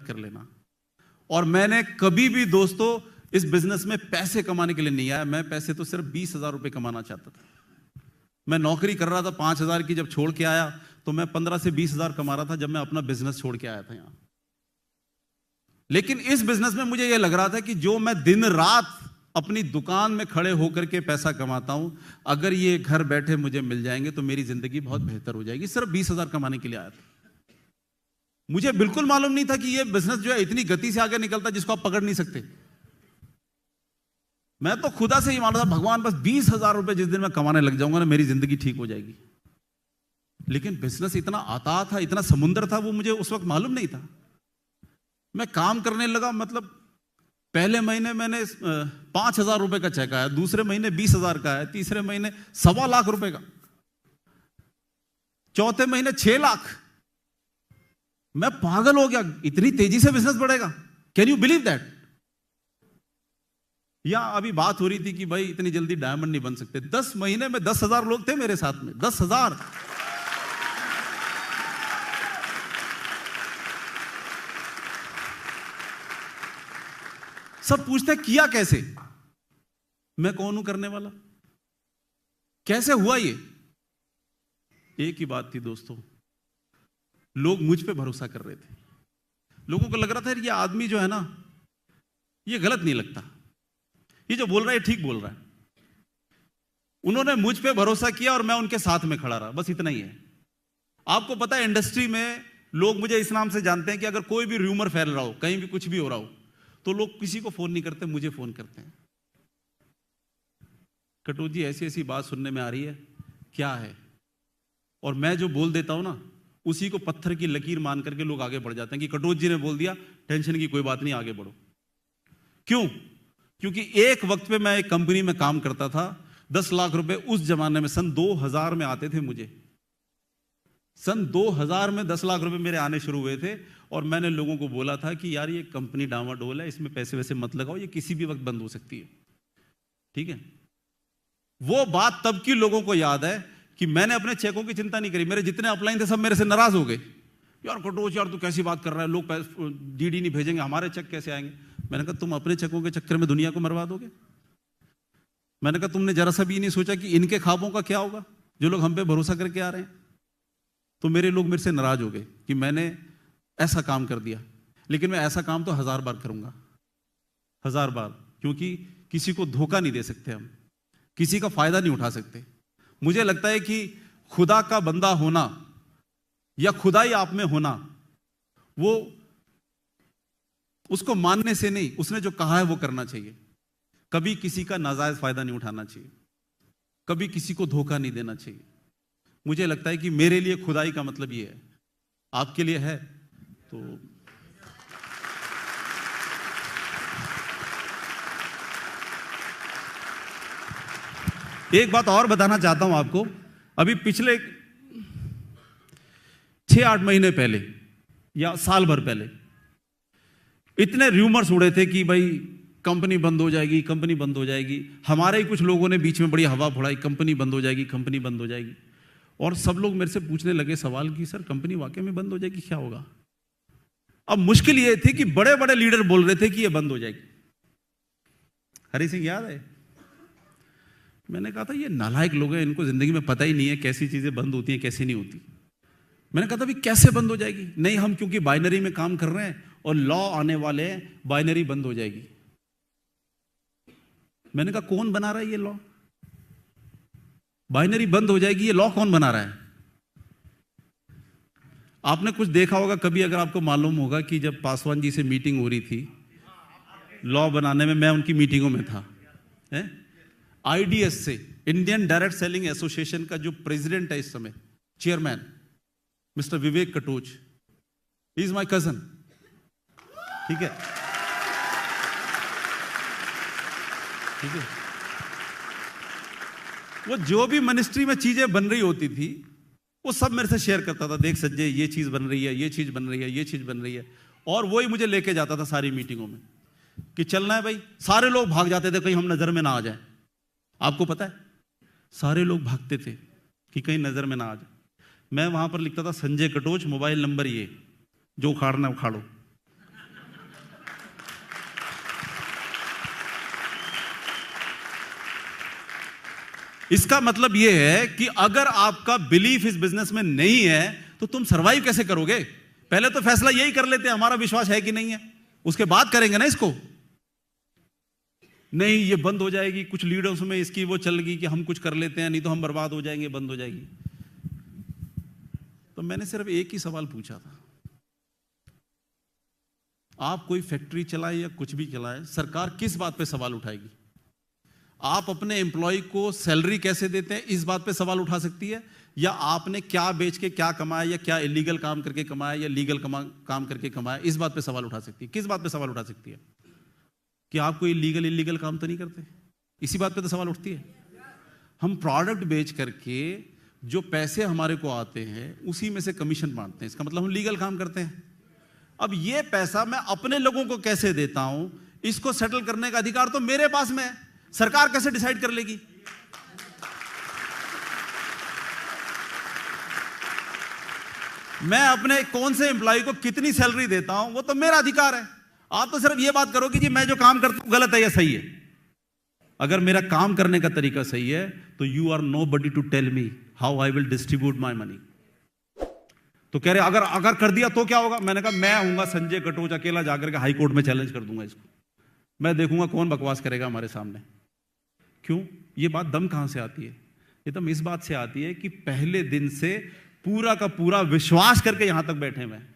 कर लेना। और मैंने कभी भी दोस्तों इस बिजनेस में पैसे कमाने के लिए नहीं आया। मैं पैसे तो सिर्फ 20,000 रुपए कमाना चाहता था। मैं नौकरी कर रहा था 5,000 की, जब छोड़ के आया तो मैं 15 से 20,000 कमा रहा था जब मैं अपना बिजनेस छोड़ के आया था यहां। लेकिन इस बिजनेस में मुझे यह लग रहा था कि जो मैं दिन रात अपनी दुकान में खड़े होकर के पैसा कमाता हूं, अगर ये घर बैठे मुझे मिल जाएंगे तो मेरी जिंदगी बहुत बेहतर हो जाएगी। सिर्फ 20,000 कमाने के लिए आया था। मुझे बिल्कुल मालूम नहीं था कि ये बिजनेस जो है इतनी गति से आगे निकलता जिसको आप पकड़ नहीं सकते। मैं तो खुदा से ही मान रहा था, भगवान बस 20,000 रुपए जिस दिन मैं कमाने लग जाऊंगा ना, मेरी जिंदगी ठीक हो जाएगी। लेकिन बिजनेस इतना आता था, इतना समुद्र था, वो मुझे उस वक्त मालूम नहीं था। मैं काम करने लगा, मतलब पहले महीने मैंने 5,000 रुपए का चेक आया, दूसरे महीने 20,000 का आया, तीसरे महीने 1.25 लाख रुपए का, चौथे महीने 6 लाख। मैं पागल हो गया, इतनी तेजी से बिजनेस बढ़ेगा, कैन यू बिलीव दैट। या अभी बात हो रही थी कि भाई इतनी जल्दी डायमंड नहीं बन सकते। 10 महीने में 10,000 लोग थे मेरे साथ में, 10,000। सब पूछते किया कैसे, मैं कौन हूं करने वाला, कैसे हुआ ये। एक ही बात थी दोस्तों, लोग मुझ पे भरोसा कर रहे थे। लोगों को लग रहा था ये आदमी जो है ना, ये गलत नहीं लगता, ये जो बोल रहा है ठीक बोल रहा है। उन्होंने मुझ पे भरोसा किया और मैं उनके साथ में खड़ा रहा, बस इतना ही है। आपको पता है इंडस्ट्री में लोग मुझे इस नाम से जानते हैं कि अगर कोई भी र्यूमर फैल रहा हो, कहीं भी कुछ भी हो रहा हो, तो लोग किसी को फोन नहीं करते, मुझे फोन करते हैं। कटोच जी ऐसी ऐसी बात सुनने में आ रही है, क्या है। और मैं जो बोल देता हूं ना, उसी को पत्थर की लकीर मान करके लोग आगे बढ़ जाते हैं कि कटोच जी ने बोल दिया, टेंशन की कोई बात नहीं, आगे बढ़ो। क्यों? क्योंकि एक वक्त पे मैं एक कंपनी में काम करता था। 10 लाख रुपए उस जमाने में सन 2000 में आते थे मुझे। सन 2000 में 10 लाख रुपए मेरे आने शुरू हुए थे। और मैंने लोगों को बोला था कि यार ये कंपनी डामाडोल है, इसमें पैसे वैसे मत लगाओ, ये किसी भी वक्त बंद हो सकती है, ठीक है। वो बात तब की लोगों को याद है कि मैंने अपने चेकों की चिंता नहीं करी। मेरे जितने अपलाइन थे सब मेरे से नाराज हो गए, यार कटोच यार तू कैसी बात कर रहा है, लोग डीडी नहीं भेजेंगे, हमारे चेक कैसे आएंगे। मैंने कहा तुम अपने चेकों के चक्कर में दुनिया को मरवा दोगे। मैंने कहा तुमने जरा सा भी नहीं सोचा कि इनके ख्वाबों का क्या होगा, जो लोग हम पे भरोसा करके आ रहे हैं। तो मेरे लोग मेरे से नाराज हो गए कि मैंने ऐसा काम कर दिया। लेकिन मैं ऐसा काम तो 1000 बार करूंगा, 1000 बार, क्योंकि किसी को धोखा नहीं दे सकते हम, किसी का फायदा नहीं उठा सकते। मुझे लगता है कि खुदा का बंदा होना या खुदाई आप में होना, वो उसको मानने से नहीं, उसने जो कहा है वो करना चाहिए। कभी किसी का नाजायज फायदा नहीं उठाना चाहिए, कभी किसी को धोखा नहीं देना चाहिए। मुझे लगता है कि मेरे लिए खुदाई का मतलब ये है, आपके लिए है तो एक बात और बताना चाहता हूं आपको। अभी पिछले 6-8 महीने पहले या साल भर पहले इतने र्यूमर्स उड़े थे कि भाई कंपनी बंद हो जाएगी, कंपनी बंद हो जाएगी। हमारे ही कुछ लोगों ने बीच में बड़ी हवा फुड़ाई, कंपनी बंद हो जाएगी, कंपनी बंद हो जाएगी। और सब लोग मेरे से पूछने लगे सवाल कि सर कंपनी वाकई में बंद हो जाएगी, क्या होगा। अब मुश्किल ये थी कि बड़े बड़े लीडर बोल रहे थे कि ये बंद हो जाएगी। हरी सिंह याद है, मैंने कहा था ये नालायक लोग हैं, इनको जिंदगी में पता ही नहीं है कैसी चीजें बंद होती हैं कैसी नहीं होती। मैंने कहा था भाई कैसे बंद हो जाएगी। नहीं, हम क्योंकि बाइनरी में काम कर रहे हैं और लॉ आने वाले हैं, बाइनरी बंद हो जाएगी। मैंने कहा कौन बना रहा है ये लॉ, बाइनरी बंद हो जाएगी, ये लॉ कौन बना रहा है। आपने कुछ देखा होगा कभी, अगर आपको मालूम होगा कि जब पासवान जी से मीटिंग हो रही थी लॉ बनाने में, मैं उनकी मीटिंगों में था। आईडीएस से, इंडियन डायरेक्ट सेलिंग एसोसिएशन का जो प्रेसिडेंट है इस समय, chairman mister Vivek Katoch, he is my cousin, ठीक है, ठीक है। वो जो भी मिनिस्ट्री में चीजें बन रही होती थी वो सब मेरे से शेयर करता था, देख संजय ये चीज बन रही है, ये चीज बन रही है, ये चीज बन रही है। और वो ही मुझे लेके जाता था सारी मीटिंगों में कि चलना है भाई। सारे लोग भाग जाते थे कहीं हम नजर में ना आ जाए। आपको पता है, सारे लोग भागते थे कि कहीं नजर में ना आ जाए। मैं वहां पर लिखता था संजय कटोच, मोबाइल नंबर ये, जो उखाड़ना उखाड़ो। इसका मतलब यह है कि अगर आपका बिलीफ इस बिजनेस में नहीं है तो तुम सरवाइव कैसे करोगे? पहले तो फैसला यही कर लेते हैं हमारा विश्वास है कि नहीं है, उसके बाद करेंगे ना इसको। नहीं ये बंद हो जाएगी, कुछ लीडर्स में इसकी वो चल गई कि हम कुछ कर लेते हैं, नहीं तो हम बर्बाद हो जाएंगे, बंद हो जाएगी। तो मैंने सिर्फ एक ही सवाल पूछा था, आप कोई फैक्ट्री चलाए या कुछ भी चलाए, सरकार किस बात पे सवाल उठाएगी? आप अपने एम्प्लॉय को सैलरी कैसे देते हैं इस बात पे सवाल उठा सकती है, या आपने क्या बेच के क्या कमाया, या क्या इलीगल काम करके कमाया या लीगल काम करके कमाया, इस बात पे सवाल उठा सकती है? किस बात पे सवाल उठा सकती है? कि आप कोई इलीगल काम तो नहीं करते, इसी बात पे तो सवाल उठती है। हम प्रोडक्ट बेच करके जो पैसे हमारे को आते हैं उसी में से कमीशन बांटते हैं, इसका मतलब हम लीगल काम करते हैं। अब ये पैसा मैं अपने लोगों को कैसे देता हूं, इसको सेटल करने का अधिकार तो मेरे पास में है, सरकार कैसे डिसाइड कर लेगी? मैं अपने कौन से एम्प्लॉय को कितनी सैलरी देता हूं वो तो मेरा अधिकार है। आप तो सिर्फ ये बात करो कि जी मैं जो काम करता हूं गलत है या सही है। अगर मेरा काम करने का तरीका सही है तो you are nobody to tell me how I will distribute my money. तो कह रहे अगर कर दिया तो क्या होगा? मैंने कहा मैं आऊंगा संजय कटोच अकेला जाकर के हाई कोर्ट में चैलेंज कर दूंगा इसको, मैं देखूंगा कौन बकवास करेगा हमारे सामने। क्यों? ये बात दम कहां से आती है? ये दम इस बात से आती है कि पहले दिन से पूरा का पूरा विश्वास करके यहां तक बैठे हुए हैं।